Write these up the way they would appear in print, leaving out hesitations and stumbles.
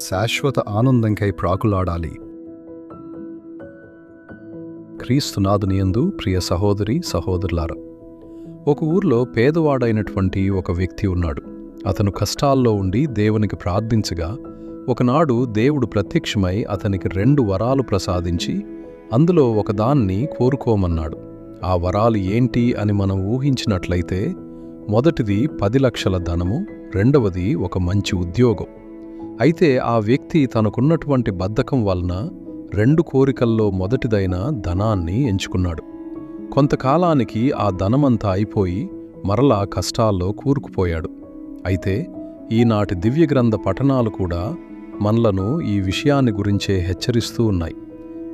శాశ్వత ఆనందంకై ప్రాకులాడాలి. క్రీస్తునాథునియందు ప్రియ సహోదరి సహోదరులారా, ఒక ఊర్లో పేదవాడైనటువంటి ఒక వ్యక్తి ఉన్నాడు. అతను కష్టాల్లో ఉండి దేవునికి ప్రార్థించగా ఒకనాడు దేవుడు ప్రత్యక్షమై అతనికి 2 వరాలు ప్రసాదించి అందులో ఒకదాన్ని కోరుకోమన్నాడు. ఆ వరాలు ఏంటి అని మనం ఊహించినట్లయితే మొదటిది 10 లక్షల ధనము, రెండవది ఒక మంచి ఉద్యోగం. అయితే ఆ వ్యక్తి తనకున్నటువంటి బద్ధకం వలన 2 కోరికల్లో మొదటిదైన ధనాన్ని ఎంచుకున్నాడు. కొంతకాలానికి ఆ ధనమంతా అయిపోయి మరలా కష్టాల్లో కూరుకుపోయాడు. అయితే ఈనాటి దివ్యగ్రంథ పఠనాలు కూడా మనలను ఈ విషయాన్ని గురించే హెచ్చరిస్తూ ఉన్నాయి.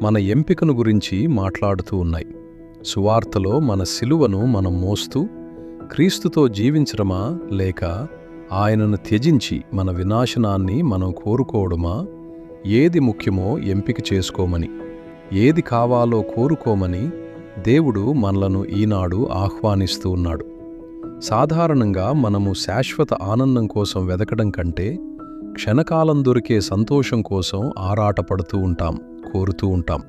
మన ఎంపికను గురించి మాట్లాడుతూ ఉన్నాయి. సువార్తలో మన సిలువను మనం మోస్తూ క్రీస్తుతో జీవించడమా, లేక ఆయనను త్యజించి మన వినాశనాన్ని మనం కోరుకోవడమా? ఏది ముఖ్యమో ఎంపిక చేసుకోమని, ఏది కావాలో కోరుకోమని దేవుడు మనలను ఈనాడు ఆహ్వానిస్తూ ఉన్నాడు. సాధారణంగా మనము శాశ్వత ఆనందం కోసం వెదకడం కంటే క్షణకాలం దొరికే సంతోషం కోసం ఆరాటపడుతూ ఉంటాం, కోరుతూ ఉంటాం.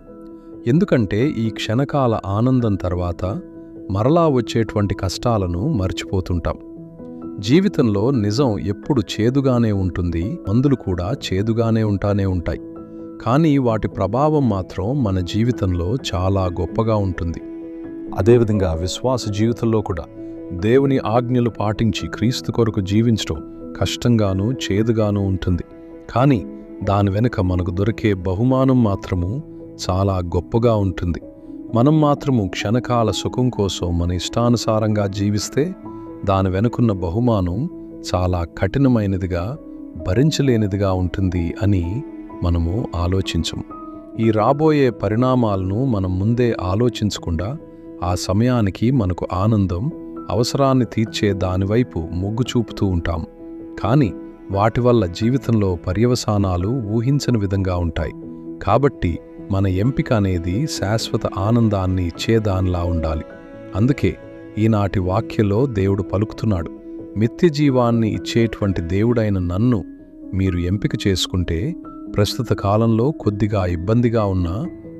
ఎందుకంటే ఈ క్షణకాల ఆనందం తర్వాత మరలా వచ్చేటువంటి కష్టాలను మర్చిపోతుంటాం. జీవితంలో నిజం ఎప్పుడు చేదుగానే ఉంటుంది, మందులు కూడా చేదుగానే ఉంటాయి. కానీ వాటి ప్రభావం మాత్రం మన జీవితంలో చాలా గొప్పగా ఉంటుంది. అదేవిధంగా విశ్వాస జీవితంలో కూడా దేవుని ఆజ్ఞలు పాటించి క్రీస్తు కొరకు జీవించడం కష్టంగానూ చేదుగానూ ఉంటుంది. కానీ దాని వెనుక మనకు దొరికే బహుమానం మాత్రము చాలా గొప్పగా ఉంటుంది. మనం మాత్రము క్షణకాల సుఖం కోసం మన ఇష్టానుసారంగా జీవిస్తే దాని వెనుకున్న బహుమానం చాలా కఠినమైనదిగా, భరించలేనిదిగా ఉంటుంది అని మనము ఆలోచించము. ఈ రాబోయే పరిణామాలను మనం ముందే ఆలోచించకుండా ఆ సమయానికి మనకు ఆనందం, అవసరాన్ని తీర్చే దానివైపు మొగ్గు చూపుతూ ఉంటాం. కానీ వాటి వల్ల జీవితంలో పర్యవసానాలు ఊహించని విధంగా ఉంటాయి. కాబట్టి మన ఎంపిక అనేది శాశ్వత ఆనందాన్ని ఇచ్చేదానిలా ఉండాలి. అందుకే ఈనాటి వాక్యలో దేవుడు పలుకుతున్నాడు, నిత్య జీవాన్ని ఇచ్చేటువంటి దేవుడైన నన్ను మీరు ఎంపిక చేసుకుంటే ప్రస్తుత కాలంలో కొద్దిగా ఇబ్బందిగా ఉన్నా,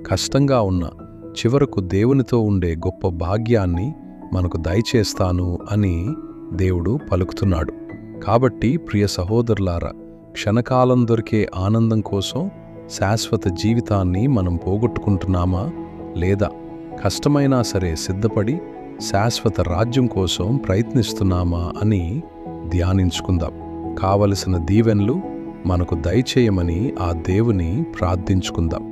కష్టంగా ఉన్నా చివరకు దేవునితో ఉండే గొప్ప భాగ్యాన్ని మనకు దయచేస్తాను అని దేవుడు పలుకుతున్నాడు. కాబట్టి ప్రియ సహోదరులారా, క్షణకాలం దొరికే ఆనందం కోసం శాశ్వత జీవితాన్ని మనం పోగొట్టుకుంటున్నామా, లేదా కష్టమైనా సరే సిద్ధపడి శాశ్వత రాజ్యం కోసం ప్రయత్నిస్తున్నామా అని ధ్యానించుకుందాం. కావలసిన దీవెనలు మనకు దయచేయమని ఆ దేవుని ప్రార్థించుకుందాం.